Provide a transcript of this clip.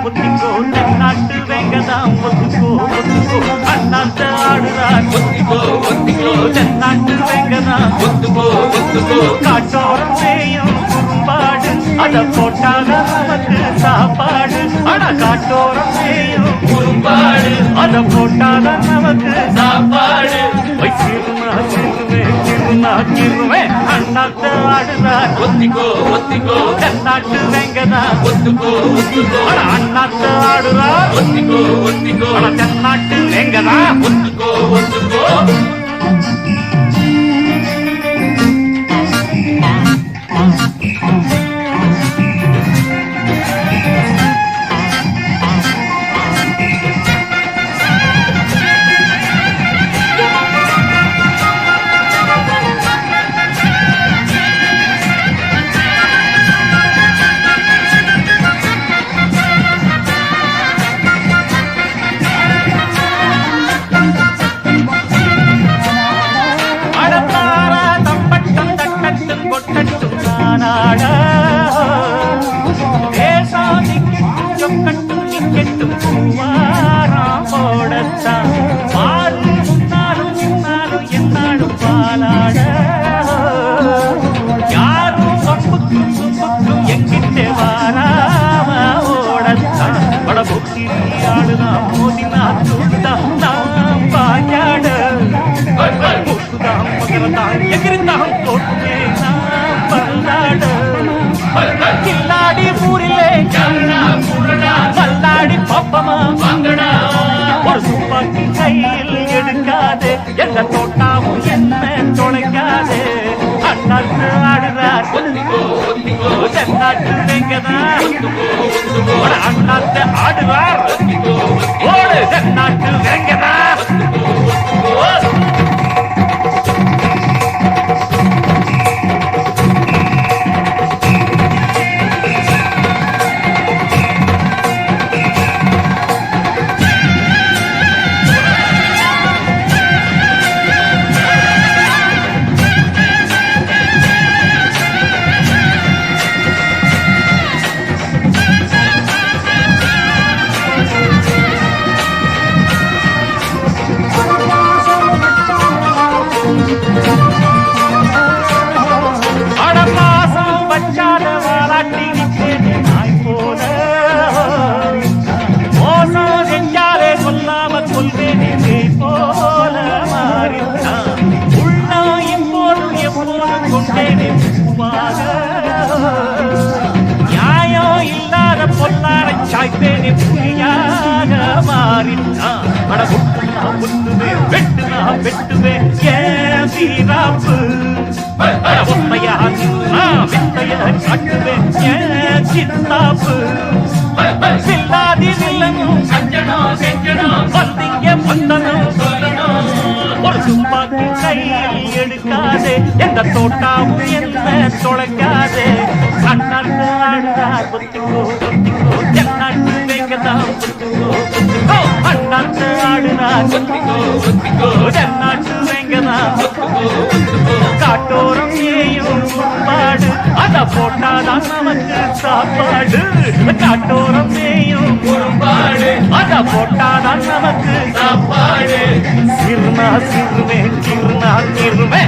புத்திக்கோ தென்னாட்டு வேங்கதான் ஒத்துக்கோ ஒத்துக்கோ அண்ணாத்த ஆடுறார் ஒத்திக்கோ ஒத்திக்கோ தென்னாட்டு வேங்கதான் ஒத்துக்கோ ஒத்துக்கோ காட்டோரம் செய்யும் குறும்பாடு அத போட்டாக நமக்கு சாப்பாடு ஆனா காட்டோரம் செய்யும் குறும்பாடு அத போட்டாக நமக்கு சாப்பாடு அண்ணாத்த ஆடுறார் ஒத்திக்கோ ஒத்திக்கோ தென்னாட்டு வேங்கதான் ஒத்துக்கோ ஒத்துக்கோ அண்ணாத்த ஆடுறார் ஒத்திக்கோ ஒத்திக்கோ தென்னாட்டு வேங்கதான் ஒத்துக்கோ ஒத்துக்கோ கில்லாடி ஊரிலே பல்லாடி பாப்பமா ஒரு துப்பாக்கி கையில் எடுக்காது எந்த தோட்டாவும் என்ன தொலைக்காது அண்ணாத்து ஆடுறார் தென்னாட்டு வேங்கதான் அண்ணாத்து ஆடுறார் ஓடு தென்னாட்டு வேங்கதான் வெட்டுவேன் ஏன் வீராப்பு உண்மையா வித்தைய காட்டுவேன் ஏன் சித்தாப்பு சில்லாதி வில்லனும் வந்தீங்க பந்தனும் ஒரு துப்பாக்கி கையில் எடுக்காதே எந்த தோட்டாவும் என்ன தொலைக்காதே அண்ணாட்டு ஆடுறார் ஒத்திக்கோ ஒத்திக்கோ தென்னாட்டு வேங்கதான் ஒத்துக்கோ ஒத்துக்கோ அண்ணாட்டு ஆடுறார் ஒத்திக்கோ ஒத்திக்கோ தென்னாட்டு வேங்கதான் ஒத்துக்கோ ஒத்துக்கோ காட்டோரம் ஏயும் குறும்பாடு அத போட்டாதான் நமக்கு சாப்பாடு காட்டோரம் ஏயும் குறும்பாடு அத போட்டாதான் நமக்கு சாப்பாடு சிறுனா சிறுவே சிறுனா சிறுவே